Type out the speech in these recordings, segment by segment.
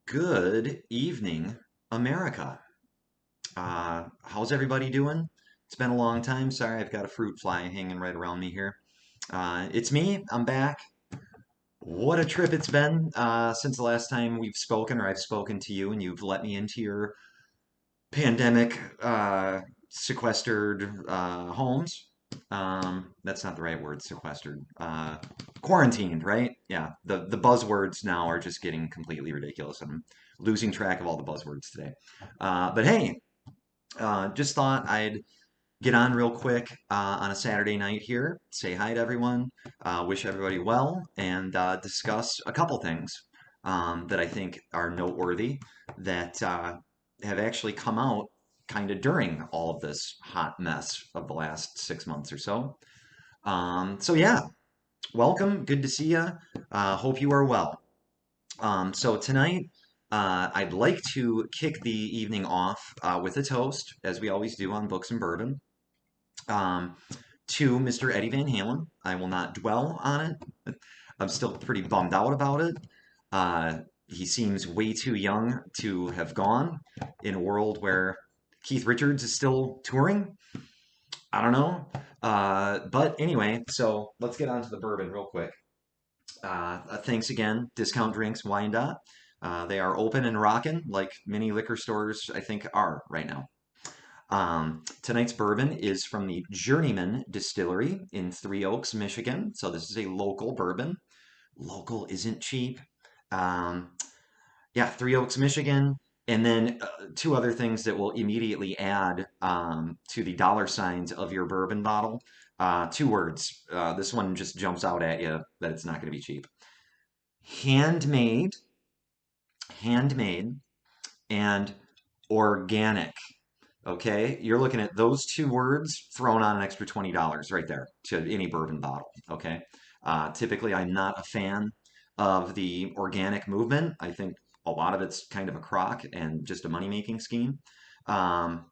Good evening, America. How's everybody doing? It's been a long time. Sorry, I've got a fruit fly hanging right around me here. It's me. I'm back. What a trip it's been since the last time we've spoken, or I've spoken to you, and you've let me into your pandemic sequestered homes. That's not the right word, sequestered. Quarantined, right? Yeah. The buzzwords now are just getting completely ridiculous. I'm losing track of all the buzzwords today. But hey, just thought I'd get on real quick on a Saturday night here, say hi to everyone, wish everybody well, and discuss a couple things that I think are noteworthy that have actually come out kind of during all of this hot mess of the last 6 months or so. So yeah, welcome. Good to see you. Hope you are well. So tonight, I'd like to kick the evening off with a toast, as we always do on Books and Bourbon, um, to Mr. Eddie Van Halen. I will not dwell on it. I'm still pretty bummed out about it. Uh, he seems way too young to have gone in a world where Keith Richards is still touring. I don't know. But anyway, so let's get on to the bourbon real quick. Thanks again, Discount Drinks Wyandotte. They are open and rocking like many liquor stores, I think, are right now. Tonight's bourbon is from the Journeyman Distillery in Three Oaks, Michigan. So this is a local bourbon. Local isn't cheap. Um, yeah, Three Oaks, Michigan. And then two other things that will immediately add to the dollar signs of your bourbon bottle. Two words. This one just jumps out at you that it's not going to be cheap. Handmade, handmade, and organic. Okay, you're looking at those two words thrown on an extra $20 right there to any bourbon bottle. Okay, typically I'm not a fan of the organic movement. I think a lot of it's kind of a crock and just a money-making scheme. Um,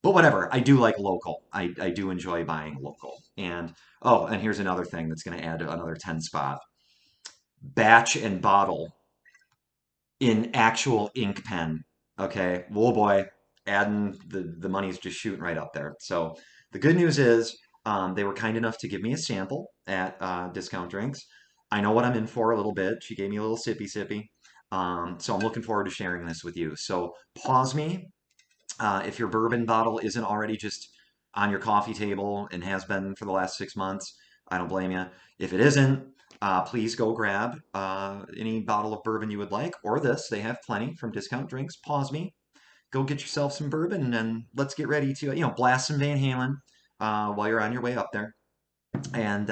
but whatever, I do like local. I do enjoy buying local. And oh, and here's another thing that's going to add another 10 spot. Batch and bottle in actual ink pen. Okay, whoa boy, adding the money's just shooting right up there. So the good news is they were kind enough to give me a sample at Discount Drinks. I know what I'm in for a little bit. She gave me a little sippy sippy. So I'm looking forward to sharing this with you. So pause me if your bourbon bottle isn't already just on your coffee table and has been for the last 6 months. I don't blame you. If it isn't, please go grab any bottle of bourbon you would like, or this. They have plenty from Discount Drinks. Pause me. Go get yourself some bourbon, and let's get ready to, blast some Van Halen while you're on your way up there. And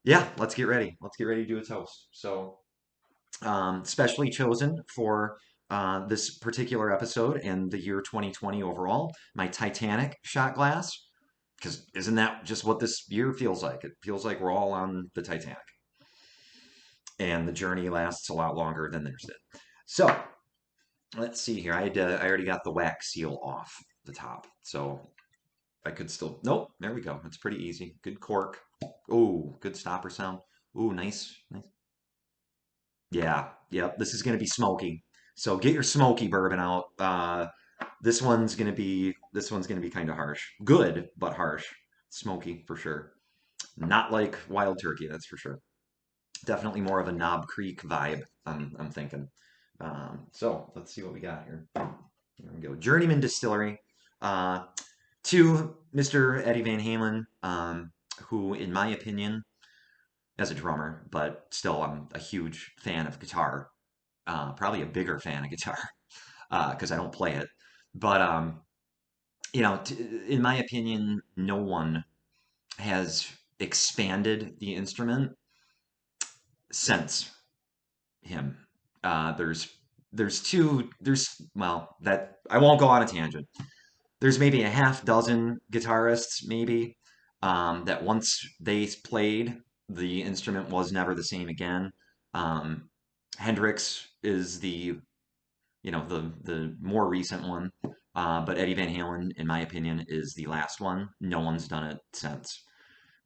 yeah, let's get ready. Let's get ready to do a toast. So specially chosen for this particular episode and the year 2020 overall, my Titanic shot glass. Because isn't that just what this year feels like? It feels like we're all on the Titanic. And the journey lasts a lot longer than theirs did. So let's see here. I already got the wax seal off the top. So I could still, nope, there we go. It's pretty easy. Good cork. Oh, good stopper sound. Oh, nice, nice. Yeah, yep. This is gonna be smoky. So get your smoky bourbon out. This one's gonna be kind of harsh. Good, but harsh. Smoky for sure. Not like Wild Turkey, that's for sure. Definitely more of a Knob Creek vibe. I'm thinking. So let's see what we got here. Here we go. Journeyman Distillery. Uh, to Mr. Eddie Van Halen, who, in my opinion, as a drummer, but still I'm a huge fan of guitar. Probably a bigger fan of guitar because I don't play it. But in my opinion, no one has expanded the instrument since him. There's well, that I won't go on a tangent. There's maybe a half dozen guitarists, maybe, that once they played, the instrument was never the same again. Um, Hendrix is the more recent one, but Eddie Van Halen, in my opinion, is the last one. No one's done it since,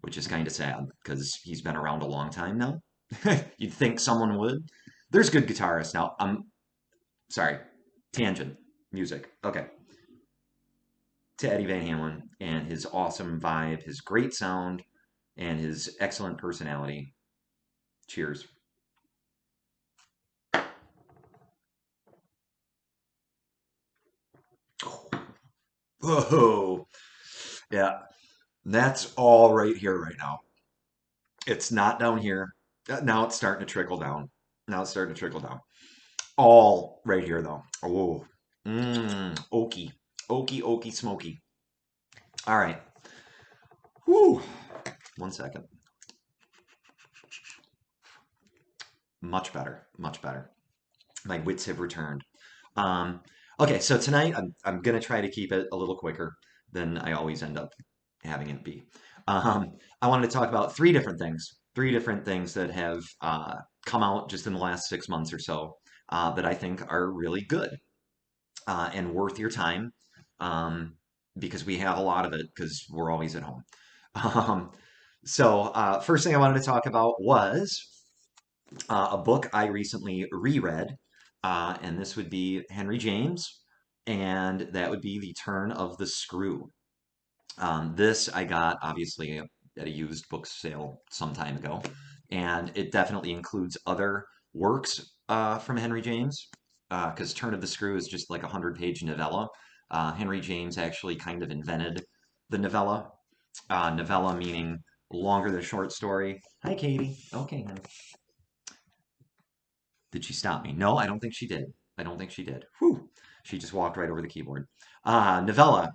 which is kind of sad because he's been around a long time now. You'd think someone would. There's good guitarists now. Sorry, tangent music. Okay, to Eddie Van Halen and his awesome vibe, his great sound, and his excellent personality. Cheers. Whoa. Yeah, that's all right here, right now. It's not down here. Now it's starting to trickle down. Now it's starting to trickle down. All right here, though. Oh, oaky. Oaky, oaky, smoky. All right. Whew. 1 second. Much better. Much better. My wits have returned. Um, okay, so tonight I'm gonna try to keep it a little quicker than I always end up having it be. I wanted to talk about three different things that have come out just in the last 6 months or so that I think are really good and worth your time um, because we have a lot of it because we're always at home. Um, first thing I wanted to talk about was a book I recently reread, and this would be Henry James, and that would be The Turn of the Screw. This I got obviously at a used book sale some time ago, and it definitely includes other works from Henry James, because Turn of the Screw is just like a 100-page novella. Henry James actually kind of invented the novella. Novella meaning longer than short story. Hi, Katie. Okay, honey. Did she stop me? No, I don't think she did. I don't think she did. Whew. She just walked right over the keyboard. Novella,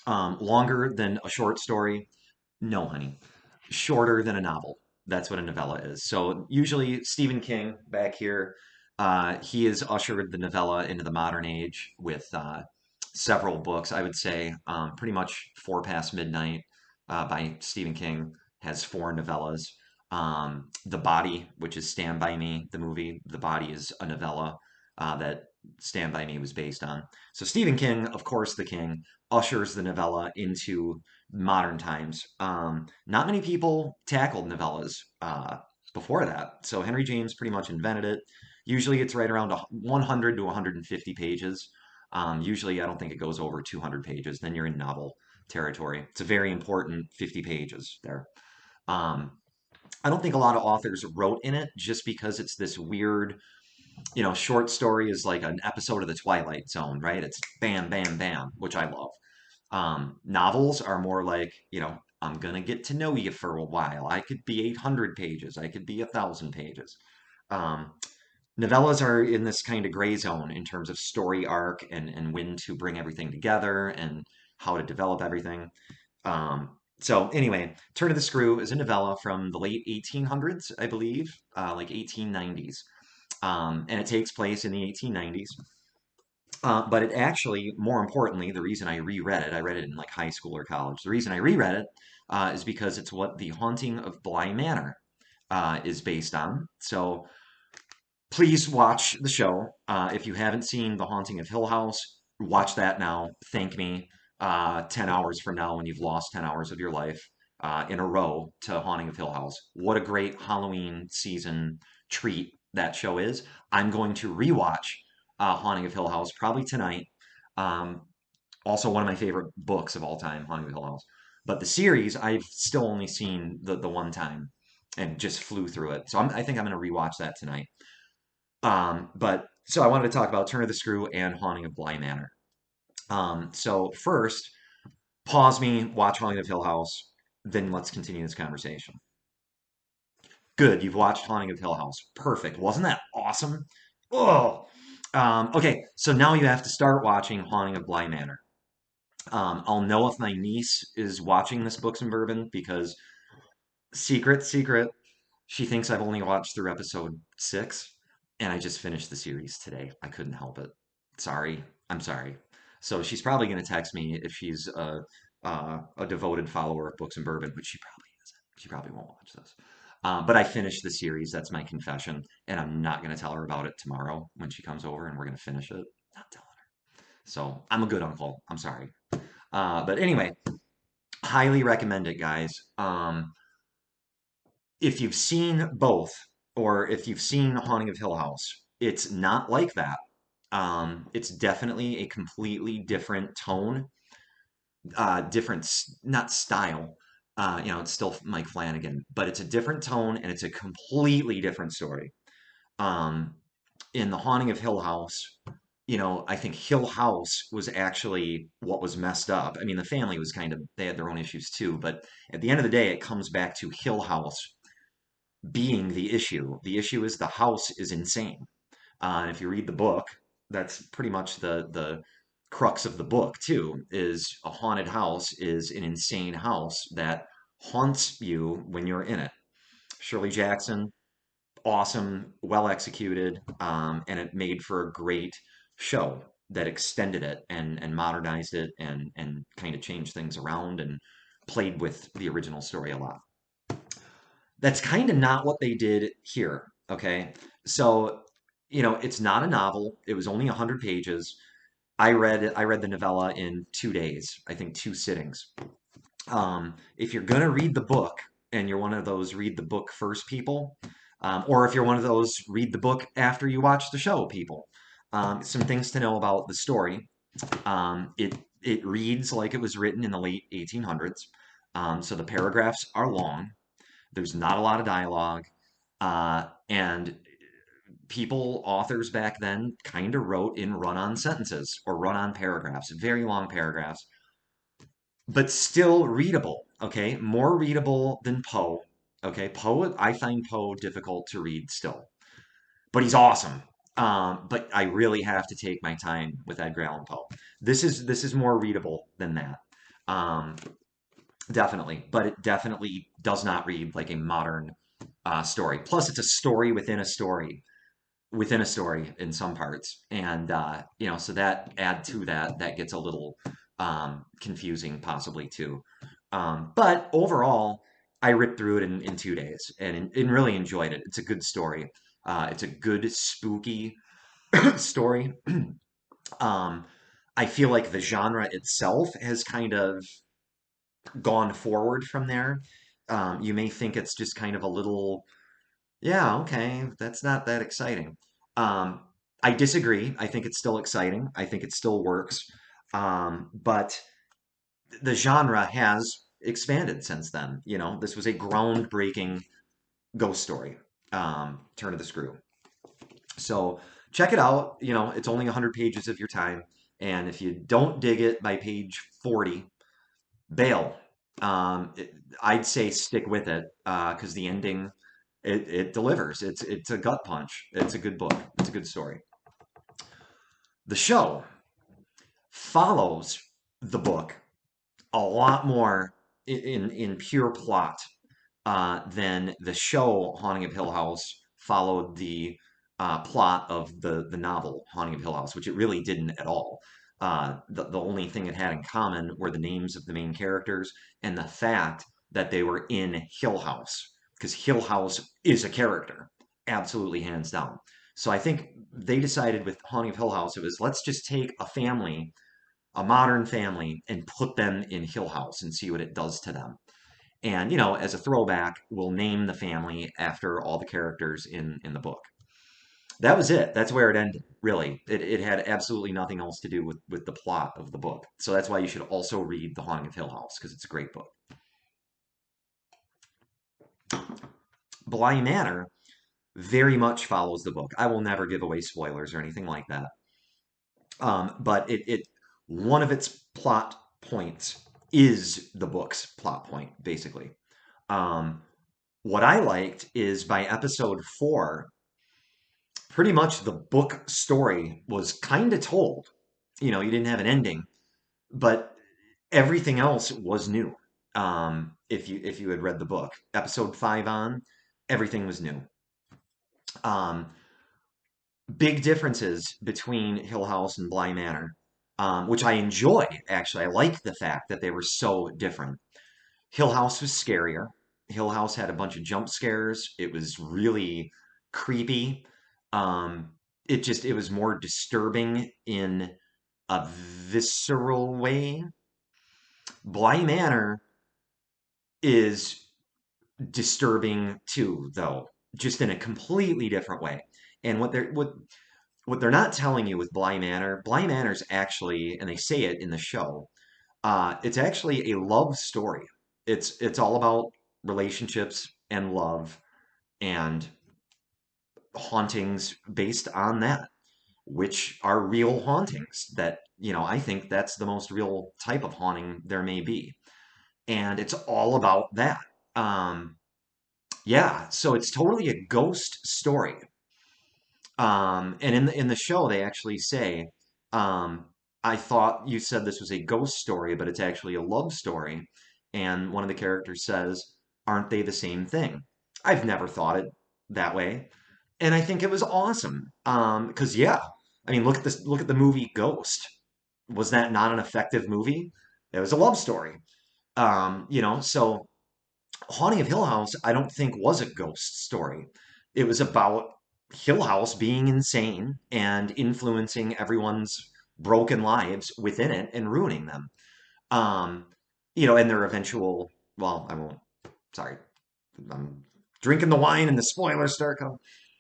longer than a short story. No, honey. Shorter than a novel. That's what a novella is. So usually Stephen King back here, he has ushered the novella into the modern age with several books. I would say pretty much Four Past Midnight by Stephen King has four novellas. The Body, which is Stand By Me, the movie, The Body is a novella that Stand By Me was based on. So Stephen King, of course, the king, ushers the novella into modern times. Not many people tackled novellas before that. So Henry James pretty much invented it. Usually it's right around 100 to 150 pages. Usually I don't think it goes over 200 pages. Then you're in novel territory. It's a very important 50 pages there. Um, I don't think a lot of authors wrote in it just because it's this weird, short story is like an episode of the Twilight Zone, right? It's bam, bam, bam, which I love. Novels are more like, I'm gonna get to know you for a while. I could be 800 pages. I could be 1,000 pages. Um, Novellas are in this kind of gray zone in terms of story arc and when to bring everything together and how to develop everything. So anyway, Turn of the Screw is a novella from the late 1800s, I believe, like 1890s. And it takes place in the 1890s. But it actually, more importantly, the reason I reread it, I read it in like high school or college. The reason I reread it is because it's what The Haunting of Bly Manor is based on. So please watch the show. If you haven't seen The Haunting of Hill House, watch that now. Thank me 10 hours from now when you've lost 10 hours of your life in a row to Haunting of Hill House. What a great Halloween season treat that show is. I'm going to rewatch Haunting of Hill House probably tonight. Um, Also, one of my favorite books of all time, Haunting of Hill House. But the series, I've still only seen the one time and just flew through it. So I think I'm going to rewatch that tonight. But so I wanted to talk about Turn of the Screw and Haunting of Bly Manor. So first, pause me, watch Haunting of Hill House, then let's continue this conversation. Good, you've watched Haunting of Hill House. Perfect. Wasn't that awesome? Oh. Okay, so now you have to start watching Haunting of Bly Manor. I'll know if my niece is watching this Books and Bourbon because secret, secret, she thinks I've only watched through episode 6, and I just finished the series today. I couldn't help it. Sorry. I'm sorry. So she's probably going to text me if she's a devoted follower of Books and Bourbon, which she probably isn't. She probably won't watch this. But I finished the series. That's my confession. And I'm not going to tell her about it tomorrow when she comes over and we're going to finish it. Not telling her. So I'm a good uncle. I'm sorry. But anyway, highly recommend it, guys. If you've seen both, or if you've seen Haunting of Hill House, it's not like that. It's definitely a completely different tone, different, not style. It's still Mike Flanagan, but it's a different tone and it's a completely different story. Um, in The Haunting of Hill House, I think Hill House was actually what was messed up. I mean, the family was they had their own issues too, but at the end of the day, it comes back to Hill House being the issue. The issue is the house is insane. And if you read the book, that's pretty much the crux of the book too, is a haunted house is an insane house that haunts you when you're in it. Shirley Jackson, awesome, well executed, and it made for a great show that extended it and modernized it and kind of changed things around and played with the original story a lot. That's kind of not what they did here. Okay, so it's not a novel. It was only 100 pages. I read the novella in 2 days. I think two sittings. If you're gonna read the book and you're one of those read the book first people, or if you're one of those read the book after you watch the show people, some things to know about the story. It reads like it was written in the late 1800s, so the paragraphs are long. There's not a lot of dialogue, and authors back then, kind of wrote in run-on sentences or run-on paragraphs, very long paragraphs but still readable. Okay, more readable than Poe. Okay, Poe, I find Poe difficult to read still, but he's awesome. But I really have to take my time with Edgar Allan Poe. This is more readable than that, um, definitely. But it definitely does not read like a modern story. Plus, it's a story within a story in some parts, and so that add to that that gets a little confusing possibly too. But overall, I ripped through it in 2 days and really enjoyed it. It's a good story. It's a good spooky story. um, I feel like the genre itself has kind of gone forward from there. You may think it's just kind of a little, yeah, okay, that's not that exciting. Um, I disagree. I think it's still exciting. I think it still works. But the genre has expanded since then. This was a groundbreaking ghost story, turn of the screw. So check it out. It's only 100 pages of your time. And if you don't dig it by page 40, bail. I'd say stick with it because the ending it delivers. It's a gut punch. It's a good book. It's a good story. The show follows the book a lot more in pure plot than the show Haunting of Hill House followed the plot of the novel Haunting of Hill House, which it really didn't at all. The only thing it had in common were the names of the main characters and the fact that they were in Hill House, because Hill House is a character, absolutely hands down. So I think they decided with Haunting of Hill House, it was let's just take a family, a modern family, and put them in Hill House and see what it does to them. And, as a throwback, we'll name the family after all the characters in the book. That was it. That's where it ended, really. It had absolutely nothing else to do with the plot of the book. So that's why you should also read The Haunting of Hill House, because it's a great book. Bly Manor very much follows the book. I will never give away spoilers or anything like that. But one of its plot points is the book's plot point, basically. Um, what I liked is by episode 4, pretty much the book story was kind of told. You didn't have an ending, but everything else was new. If you had read the book, episode 5 on, everything was new. Um, Big differences between Hill House and Bly Manor, which I enjoy, actually. I like the fact that they were so different. Hill House was scarier. Hill House had a bunch of jump scares. It was really creepy. Um, it was more disturbing in a visceral way. Bly Manor is disturbing too, though, just in a completely different way. And what What they're not telling you with Bly Manor's actually, and they say it in the show, it's actually a love story. It's all about relationships and love and hauntings based on that, which are real hauntings that, I think that's the most real type of haunting there may be. And it's all about that. Um, yeah, so it's totally a ghost story. And in the show, they actually say, um, "I thought you said this was a ghost story, but it's actually a love story." And one of the characters says, "Aren't they the same thing?" I've never thought it that way, and I think it was awesome. Because yeah, I mean, look at this. Look at the movie Ghost. Was that not an effective movie? It was a love story. So Haunting of Hill House, I don't think was a ghost story. It was about Hill House being insane and influencing everyone's broken lives within it and ruining them. Um, and their eventual, well, I won't, sorry, I'm drinking the wine and the spoilers start coming.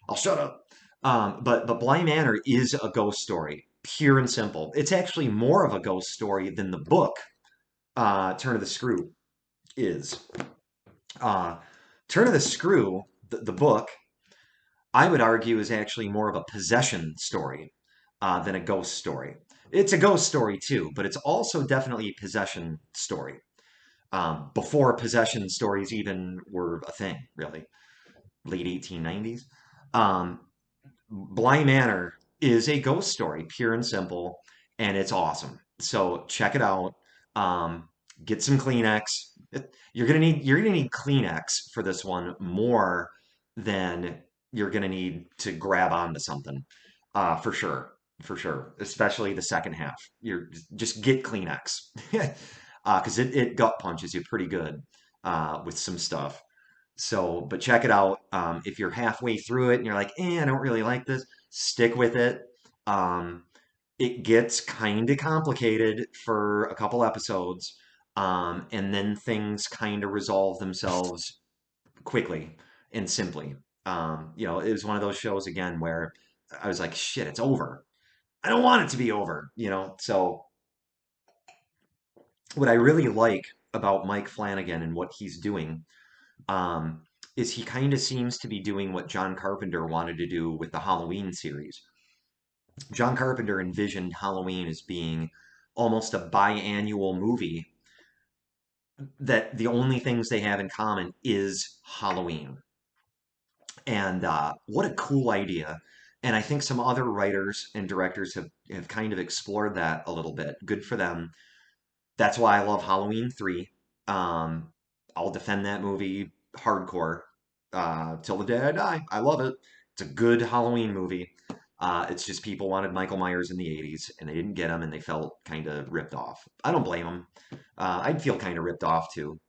I'll shut up. But Bly Manor is a ghost story, pure and simple. It's actually more of a ghost story than the book, Turn of the Screw, is. Uh, Turn of the Screw, the book, I would argue is actually more of a possession story than a ghost story. It's a ghost story too, but it's also definitely a possession story. Before possession stories even were a thing, really, late 1890s. Um, Bly Manor is a ghost story, pure and simple, and it's awesome. So check it out. Um, get some Kleenex. You're gonna need Kleenex for this one more than you're gonna need to grab onto something, for sure, for sure. Especially the second half. You're just get Kleenex, because it gut punches you pretty good with some stuff. So, but check it out. If you're halfway through it and you're like, I don't really like this, stick with it. Um, it gets kind of complicated for a couple episodes, and then things kind of resolve themselves quickly and simply. It was one of those shows again where I was like, shit, it's over. I don't want it to be over. So, what I really like about Mike Flanagan and what he's doing um, is he kind of seems to be doing what John Carpenter wanted to do with the Halloween series. John Carpenter envisioned Halloween as being almost a biannual movie that the only things they have in common is Halloween. And what a cool idea. And I think some other writers and directors have kind of explored that a little bit. Good for them. That's why I love Halloween 3. Um, I'll defend that movie hardcore till the day I die. I love it. It's a good Halloween movie. It's just people wanted Michael Myers in the 80s and they didn't get him and they felt kind of ripped off. I don't blame them. I'd feel kind of ripped off too.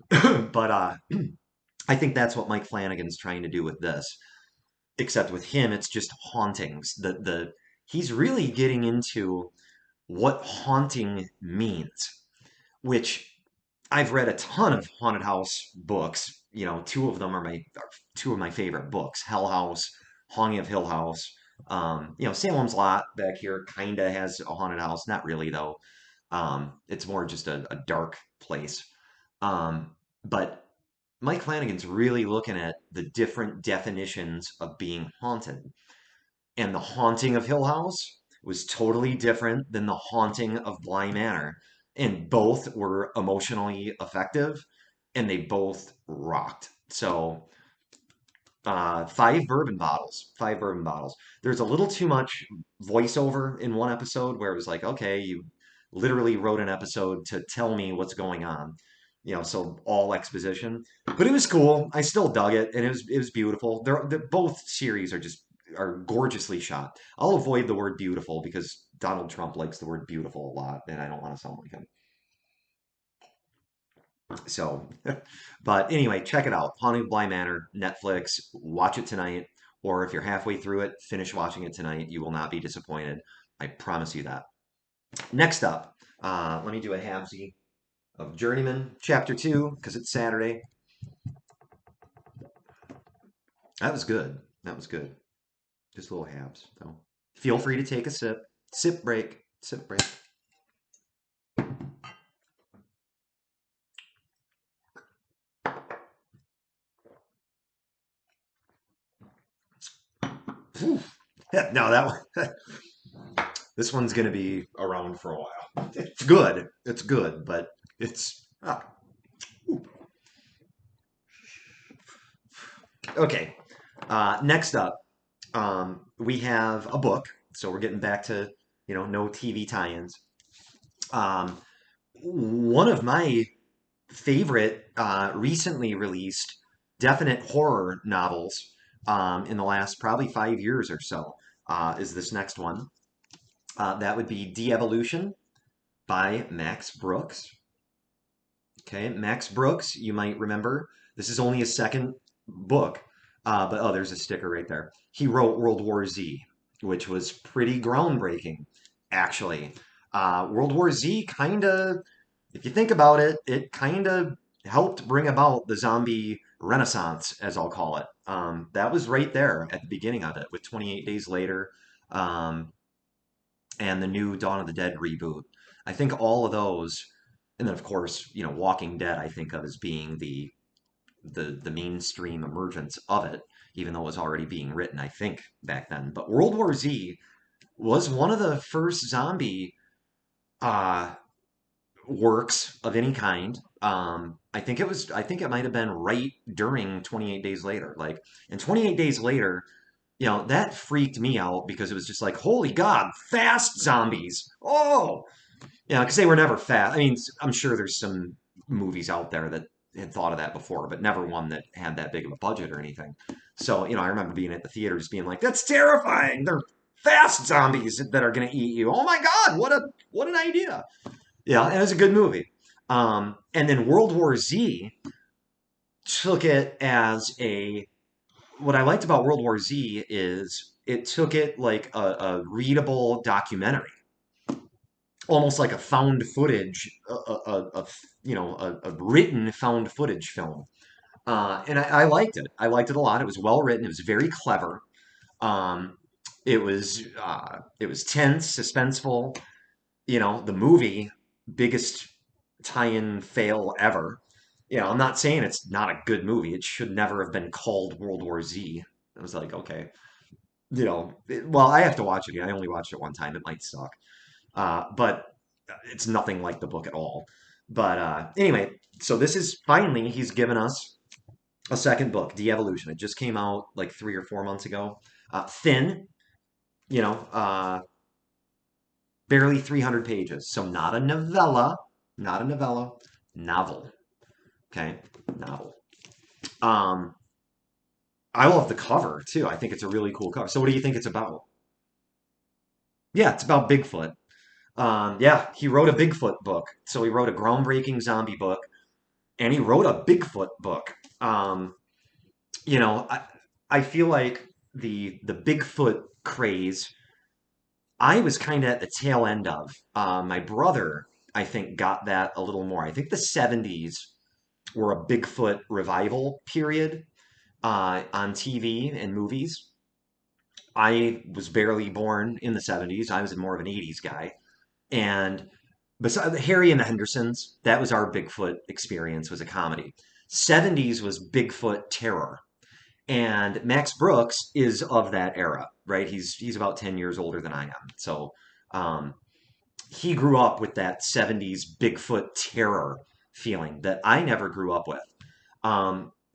But I think that's what Mike Flanagan's trying to do with this. Except with him, it's just hauntings. He's really getting into what haunting means, which I've read a ton of haunted house books. Two of them are two of my favorite books: Hell House, Haunting of Hill House. Salem's Lot back here kind of has a haunted house. Not really though. It's more just a dark place. But Mike Flanagan's really looking at the different definitions of being haunted. And the haunting of Hill House was totally different than the haunting of Bly Manor. And both were emotionally effective and they both rocked. So, five bourbon bottles. Five bourbon bottles. There's a little too much voiceover in one episode where it was like, okay, you literally wrote an episode to tell me what's going on. So all exposition. But it was cool. I still dug it, and it was beautiful. Both series are gorgeusly shot. I'll avoid the word beautiful because Donald Trump likes the word beautiful a lot, and I don't want to sound like him. So, but anyway, check it out. Haunting of Bly Manor, Netflix. Watch it tonight, or if you're halfway through it, finish watching it tonight. You will not be disappointed. I promise you that. Next up, let me do a halvesy of Journeyman Chapter 2 because it's Saturday. That was good. That was good. Just little halves, though. Feel free to take a sip. Sip break. Sip break. Whew. Yeah, no, that one. This one's gonna be around for a while. It's good. It's good, but it's okay. Next up, we have a book. So we're getting back to no TV tie-ins. Um, One of my favorite recently released definite horror novels in the last probably 5 years or so is this next one. That would be De-Evolution by Max Brooks. Okay, Max Brooks, you might remember. This is only his second book, but oh, there's a sticker right there. He wrote World War Z, which was pretty groundbreaking, actually. World War Z kind of, if you think about it, it kind of helped bring about the zombie renaissance, as I'll call it. That was right there at the beginning of it with 28 Days Later um, and the new Dawn of the Dead reboot. I think all of those, and then of course, Walking Dead, I think of as being the mainstream emergence of it, even though it was already being written, I think, back then. But World War Z was one of the first zombie uh, works of any kind. I think it was. I think it might have been right during 28 Days Later. Like, and 28 Days Later, that freaked me out because it was just like, holy God, fast zombies! Oh, because they were never fast. I mean, I'm sure there's some movies out there that had thought of that before, but never one that had that big of a budget or anything. So, I remember being at the theaters being like, that's terrifying. They're fast zombies that are going to eat you. Oh my God, what an idea. Yeah, and it was a good movie. And then World War Z took it as a. What I liked about World War Z is it took it like a readable documentary, almost like a found footage, a written found footage film. And I liked it. I liked it a lot. It was well written. It was very clever. Um, it was tense, suspenseful. The movie, biggest tie-in fail ever. I'm not saying it's not a good movie. It should never have been called World War Z. I was like, okay, well, I have to watch it again. I only watched it one time. It might suck, but it's nothing like the book at all. But anyway, so this is finally he's given us a second book, De-Evolution. It just came out like 3 or 4 months ago. Thin, you know, uh, barely 300 pages. So not a novella, not a novella, novel. Okay, novel. Um, I love the cover too. I think it's a really cool cover. So what do you think it's about? Yeah, it's about Bigfoot. Yeah, he wrote a Bigfoot book. So he wrote a groundbreaking zombie book, and he wrote a Bigfoot book. You know, I feel like the Bigfoot craze, I was kind of at the tail end of. My brother, I think, got that a little more. I think the 70s were a Bigfoot revival period on TV and movies. I was barely born in the 70s. I was more of an 80s guy. And besides Harry and the Hendersons, that was our Bigfoot experience, was a comedy. 70s was Bigfoot terror. And Max Brooks is of that era, right? He's about 10 years older than I am. So um, he grew up with that 70s Bigfoot terror feeling that I never grew up with.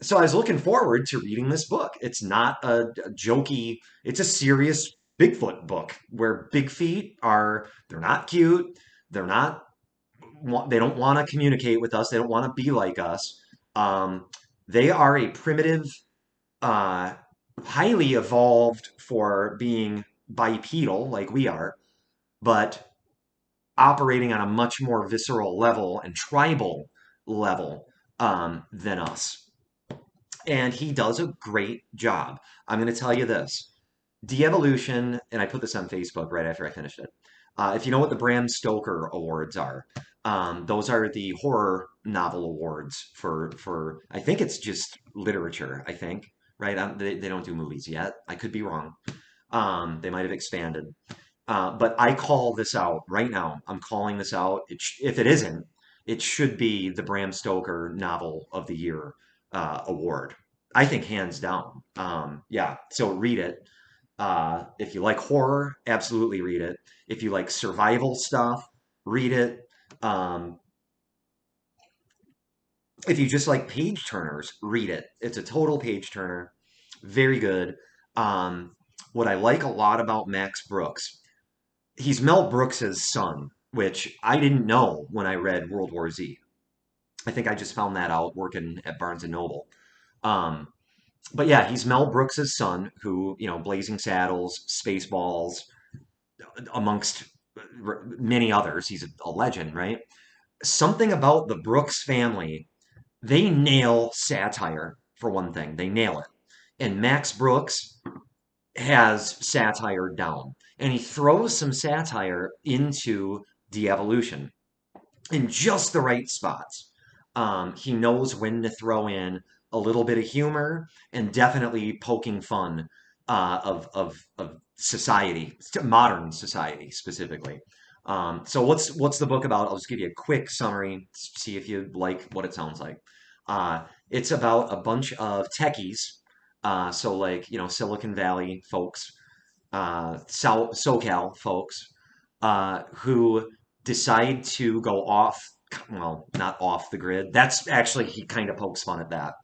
So I was looking forward to reading this book. It's not a jokey, it's a serious Bigfoot book where big feet they're not cute. They're not, they don't want to communicate with us. They don't want to be like us. Um, they are a primitive, uh, highly evolved for being bipedal like we are, but operating on a much more visceral level and tribal level than us. And he does a great job. I'm going to tell you this. De-Evolution, and I put this on Facebook right after I finished it. If you know what the Bram Stoker Awards are, those are the horror novel awards for I think it's just literature, I think, right? They don't do movies yet. I could be wrong. They might have expanded. But I call this out right now. I'm calling this out. If it isn't, it should be the Bram Stoker Novel of the Year award. I think hands down. Yeah, so read it. If you like horror, absolutely read it. If you like survival stuff, read it. Um, if you just like page turners, read it. It's a total page turner. Very good. Um, what I like a lot about Max Brooks, he's Mel Brooks's son, which I didn't know when I read World War Z. I think I just found that out working at Barnes and Noble. Um, but yeah, he's Mel Brooks's son, who, Blazing Saddles, Spaceballs, amongst many others. He's a legend, right? Something about the Brooks family, they nail satire, for one thing. They nail it. And Max Brooks has satire down. And he throws some satire into Devolution in just the right spots. He knows when to throw in a little bit of humor and definitely poking fun of society, modern society specifically. So what's the book about? I'll just give you a quick summary, see if you like what it sounds like. It's about a bunch of techies, so like Silicon Valley folks, SoCal folks, who decide to go off, well, not off the grid. That's actually, he kind of pokes fun at that.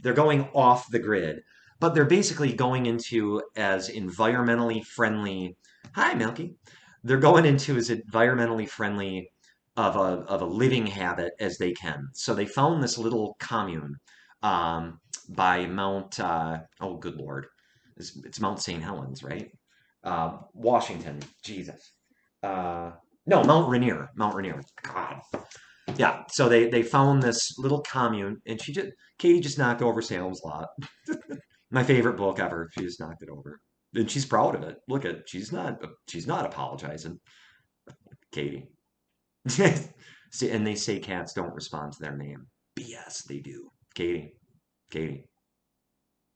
They're going off the grid, but they're basically going into as environmentally friendly. Hi, Milky. They're going into as environmentally friendly of a living habit as they can. So they found this little commune by Mount, oh, good Lord. It's Mount St. Helens, right? Washington. Jesus. Uh, no, Mount Rainier. Mount Rainier. God. Yeah. So they found this little commune, and Katie just knocked over Salem's Lot. My favorite book ever. She just knocked it over, and she's proud of it. Look at she's not apologizing, Katie. See, and they say cats don't respond to their name. BS, they do. Katie,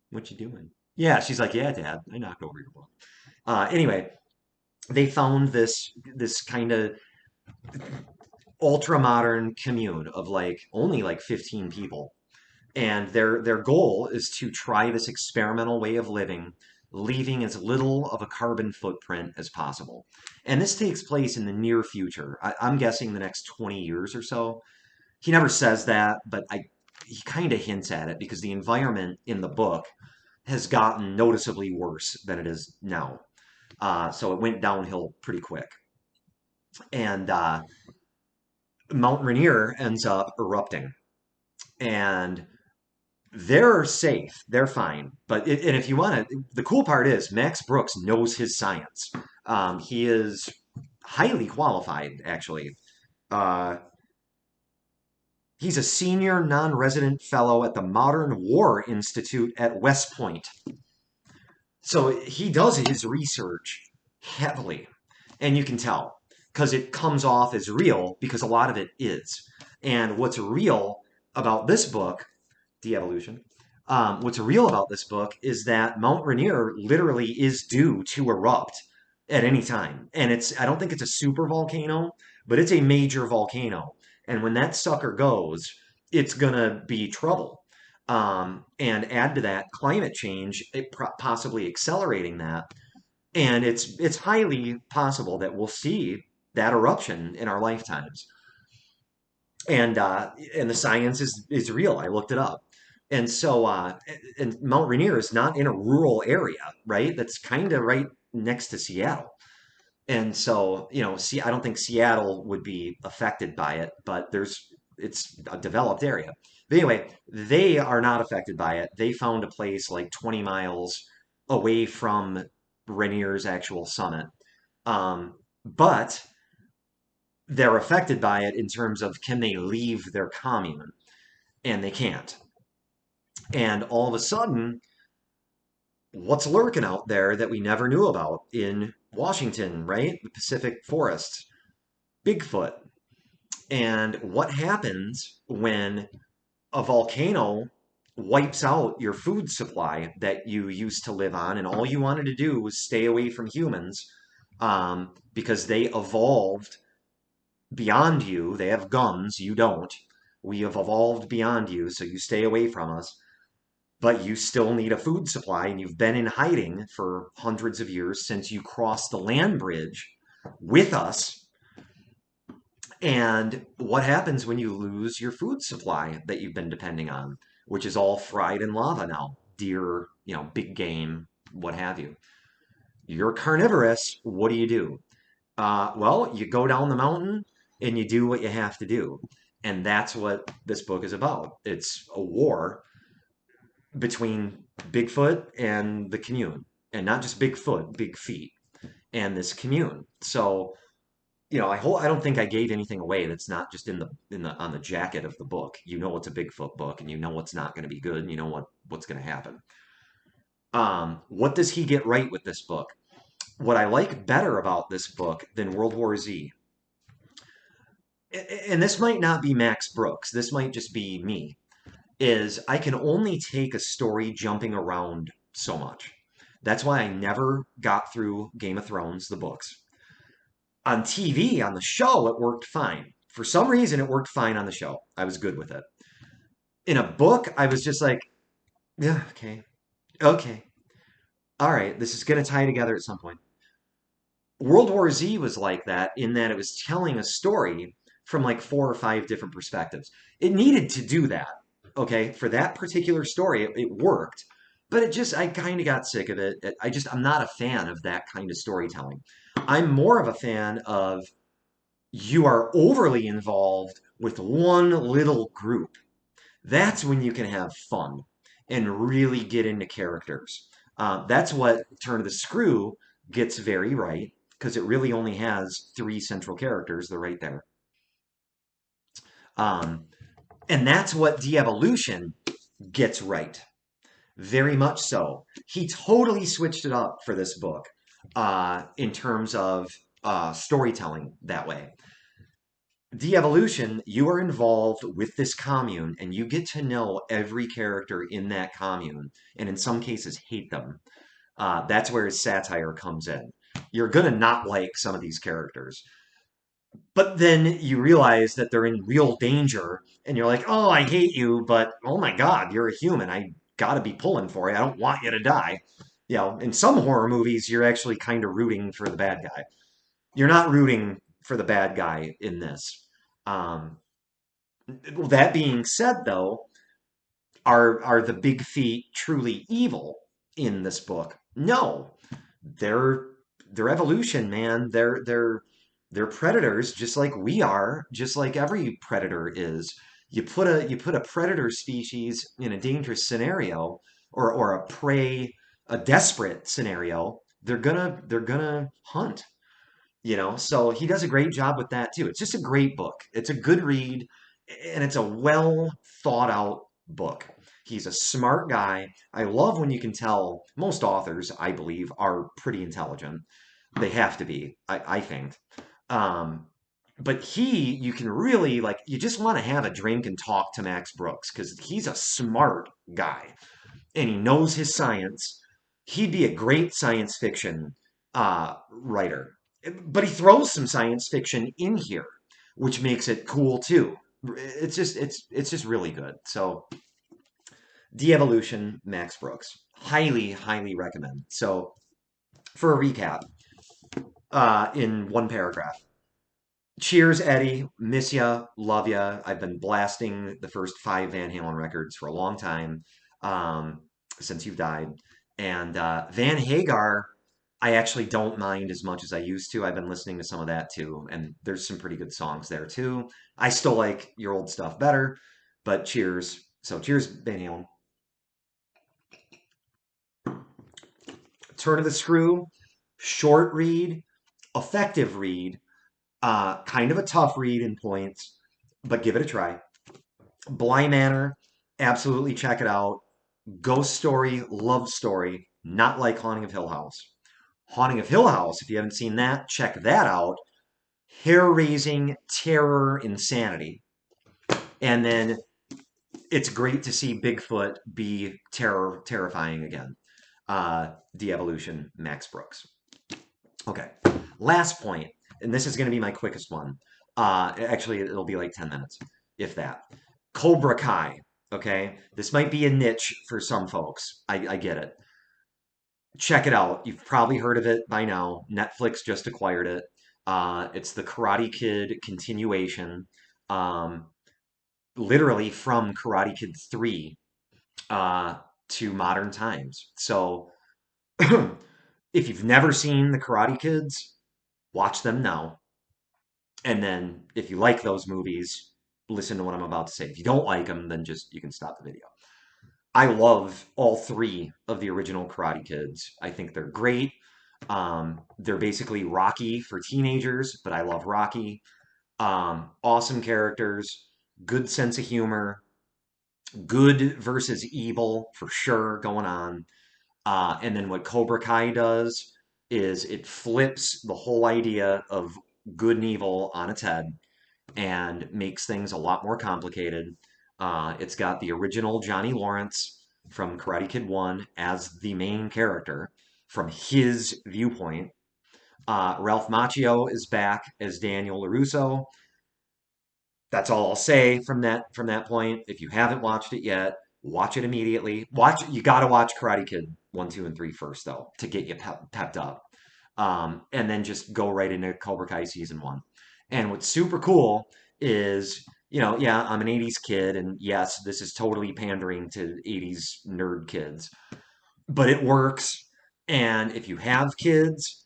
what you doing? Yeah, she's like, yeah, Dad, I knocked over your book. Anyway, they found this kind of ultra modern commune of like only like 15 people, and their goal is to try this experimental way of living, leaving as little of a carbon footprint as possible. And this takes place in the near future. I'm guessing the next 20 years or so. He never says that, but he kind of hints at it because the environment in the book has gotten noticeably worse than it is now. So it went downhill pretty quick. And Mount Rainier ends up erupting. And they're safe, they're fine. And if you want to, the cool part is Max Brooks knows his science. He is highly qualified, actually. Uh, he's a senior non resident fellow at the Modern War Institute at West Point. So he does his research heavily, and you can tell because it comes off as real because a lot of it is. And what's real about this book, De-Evolution, what's real about this book is that Mount Rainier literally is due to erupt at any time. And I don't think it's a super volcano, but it's a major volcano. And when that sucker goes, it's going to be trouble. And add to that climate change, possibly accelerating that. And it's highly possible that we'll see that eruption in our lifetimes. And the science is real. I looked it up. And so and Mount Rainier is not in a rural area, right? That's kind of right next to Seattle. And so, see, I don't think Seattle would be affected by it, but it's a developed area. But anyway, they are not affected by it. They found a place like 20 miles away from Rainier's actual summit. But they're affected by it in terms of can they leave their commune? And they can't. And all of a sudden, what's lurking out there that we never knew about in Washington, right? The Pacific forests, Bigfoot. And what happens when a volcano wipes out your food supply that you used to live on, and all you wanted to do was stay away from humans because they evolved beyond you. They have guns, you don't. We have evolved beyond you, so you stay away from us. But you still need a food supply, and you've been in hiding for hundreds of years since you crossed the land bridge with us. And what happens when you lose your food supply that you've been depending on, which is all fried in lava now? Deer, big game, what have you. You're carnivorous. What do you do? Well, you go down the mountain and you do what you have to do. And that's what this book is about. It's a war between Bigfoot and the commune. And not just Bigfoot, big feet, and this commune. So, I don't think I gave anything away that's not just in the on the jacket of the book. You know it's a Bigfoot book, and you know what's not going to be good, and you know what's going to happen. What does he get right with this book? What I like better about this book than World War Z, and this might not be Max Brooks, this might just be me, is I can only take a story jumping around so much. That's why I never got through Game of Thrones, the books. On TV, on the show, it worked fine. For some reason, it worked fine on the show. I was good with it. In a book, I was just like, yeah, okay, okay, all right, this is going to tie together at some point. World War Z was like that in that it was telling a story from like 4 or 5 different perspectives. It needed to do that, okay? For that particular story, it worked, but I kind of got sick of it. I'm not a fan of that kind of storytelling. I'm more of a fan of you are overly involved with one little group. That's when you can have fun and really get into characters. That's what Turn of the Screw gets very right because it really only has 3 central characters. They're right there. Um, and that's what De-Evolution gets right. Very much so. He totally switched it up for this book in terms of storytelling that way. De-Evolution, you are involved with this commune and you get to know every character in that commune and in some cases hate them. That's where his satire comes in. You're going to not like some of these characters. But then you realize that they're in real danger, and you're like, oh, I hate you, but oh my God, you're a human. I gotta be pulling for you. I don't want you to die. In some horror movies, you're actually kind of rooting for the bad guy. You're not rooting for the bad guy in this. Um, that being said, though, are the big feet truly evil in this book? No, they're evolution, man. They're predators, just like we are, just like every predator is. You put a predator species in a dangerous scenario, or a desperate scenario. They're gonna hunt. So he does a great job with that too. It's just a great book. It's a good read, and it's a well thought out book. He's a smart guy. I love when you can tell most authors, I believe, are pretty intelligent. They have to be, I think. Um, but you can really like, you just want to have a drink and talk to Max Brooks because he's a smart guy and he knows his science. He'd be a great science fiction writer, but he throws some science fiction in here, which makes it cool too. It's just really good. So, De-Evolution, Max Brooks, highly highly recommend. So, for a recap, in one paragraph. Cheers, Eddie. Miss ya. Love ya. I've been blasting the first 5 Van Halen records for a long time um, since you've died. And Van Hagar, I actually don't mind as much as I used to. I've been listening to some of that too. And there's some pretty good songs there too. I still like your old stuff better, but cheers. So cheers, Van Halen. Turn of the Screw, short read, effective read, kind of a tough read in points, but give it a try. Bly Manor, absolutely check it out. Ghost story, love story, not like Haunting of Hill House. Haunting of Hill House, if you haven't seen that, check that out. Hair raising, terror, insanity. And then it's great to see Bigfoot be terrifying again. Devolution, Max Brooks. Okay, last point, and this is going to be my quickest one. Actually, it'll be like 10 minutes, if that. Cobra Kai. Okay, this might be a niche for some folks. I get it. Check it out. You've probably heard of it by now. Netflix just acquired it. It's the Karate Kid continuation, um, literally from Karate Kid 3 uh, to modern times. So if you've never seen the Karate Kids, watch them now. And then if you like those movies, listen to what I'm about to say. If you don't like them, then just you can stop the video. I love all three of the original Karate Kids. I think they're great. They're basically Rocky for teenagers, but I love Rocky. Awesome characters, good sense of humor, good versus evil for sure going on. And then what Cobra Kai does is it flips the whole idea of good and evil on its head and makes things a lot more complicated. It's got the original Johnny Lawrence from Karate Kid 1 as the main character from his viewpoint. Ralph Macchio is back as Daniel LaRusso. That's all I'll say from that point. If you haven't watched it yet, watch it immediately. Watch you got to watch Karate Kid 1, 2, and 3 first though to get you pepped up. And then just go right into Cobra Kai season 1. And what's super cool is, yeah, I'm an 80s kid, and yes, this is totally pandering to 80s nerd kids, but it works. And if you have kids,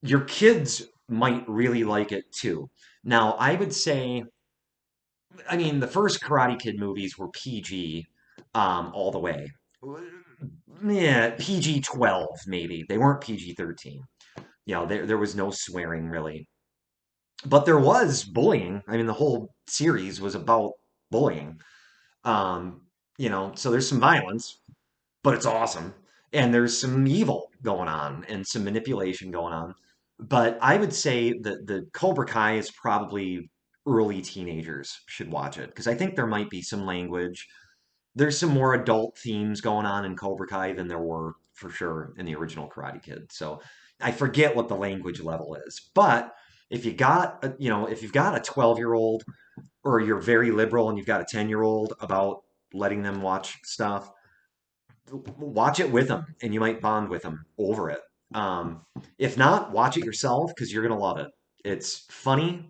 your kids might really like it too. Now, I would say, I mean, the first Karate Kid movies were PG all the way. Yeah, PG 12, maybe. They weren't PG 13. There was no swearing really. But there was bullying. I mean, the whole series was about bullying. Um, so there's some violence, but it's awesome. And there's some evil going on and some manipulation going on. But I would say that the Cobra Kai is probably early teenagers should watch it because I think there might be some language. There's some more adult themes going on in Cobra Kai than there were for sure in the original Karate Kid. So I forget what the language level is. But if you've got a 12-year-old or you're very liberal and you've got a 10-year-old about letting them watch stuff, watch it with them and you might bond with them over it. If not, watch it yourself because you're going to love it. It's funny.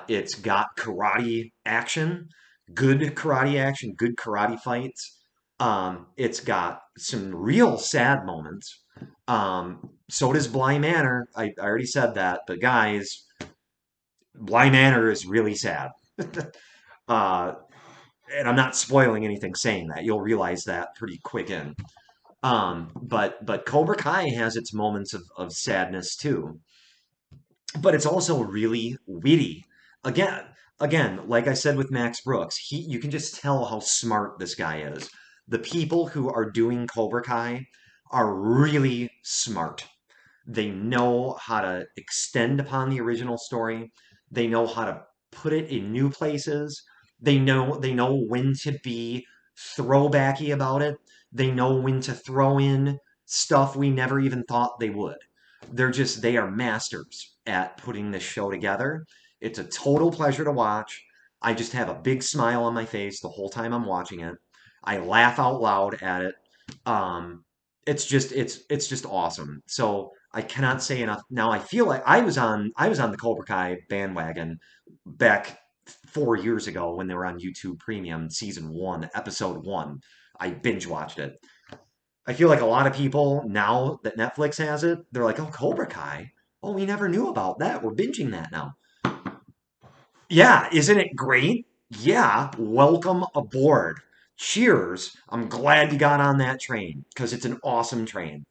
It's got karate action, good karate fights. It's got some real sad moments. So does Bly Manor. I already said that, but guys, Bly Manor is really sad. uh, and I'm not spoiling anything saying that. You'll realize that pretty quick in. But Cobra Kai has its moments of sadness too. But it's also really witty. Again, like I said with Max Brooks, you can just tell how smart this guy is. The people who are doing Cobra Kai are really smart. They know how to extend upon the original story. They know how to put it in new places. They know when to be throwbacky about it. They know when to throw in stuff we never even thought they would. They are masters at putting this show together. It's a total pleasure to watch. I just have a big smile on my face the whole time I'm watching it. I laugh out loud at it. Um, it's just awesome. So I cannot say enough. Now I feel like I was on the Cobra Kai bandwagon back 4 years ago when they were on YouTube Premium, season 1, episode 1. I binge watched it. I feel like a lot of people now that Netflix has it, they're like, "Oh, Cobra Kai. Oh, we never knew about that. We're binging that now." Yeah, isn't it great? Yeah, welcome aboard. Cheers. I'm glad you got on that train because it's an awesome train.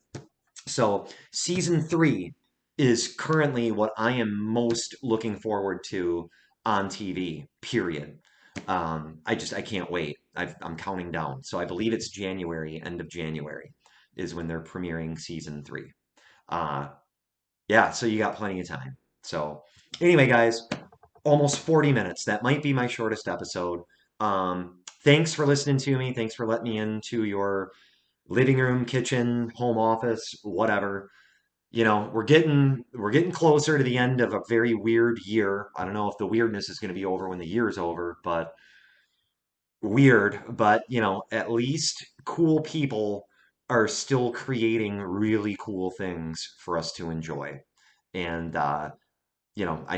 So, season 3 is currently what I am most looking forward to on TV, period. I can't wait. I'm counting down. So, I believe it's January, end of January is when they're premiering season 3. Uh, yeah, so you got plenty of time. So, anyway, guys, almost 40 minutes. That might be my shortest episode. thanks for listening to me. Thanks for letting me into your living room, kitchen, home office, whatever. We're getting closer to the end of a very weird year. I don't know if the weirdness is going to be over when the year is over, but weird. But at least cool people are still creating really cool things for us to enjoy. And I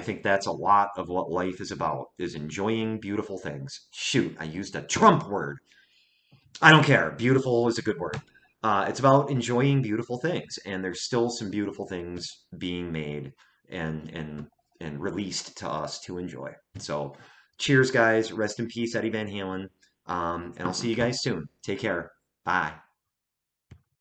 think that's a lot of what life is about, is enjoying beautiful things. Shoot, I used a Trump word. I don't care. Beautiful is a good word. It's about enjoying beautiful things, and there's still some beautiful things being made and released to us to enjoy. So, cheers, guys. Rest in peace, Eddie Van Halen. And I'll see you guys soon. Take care. Bye.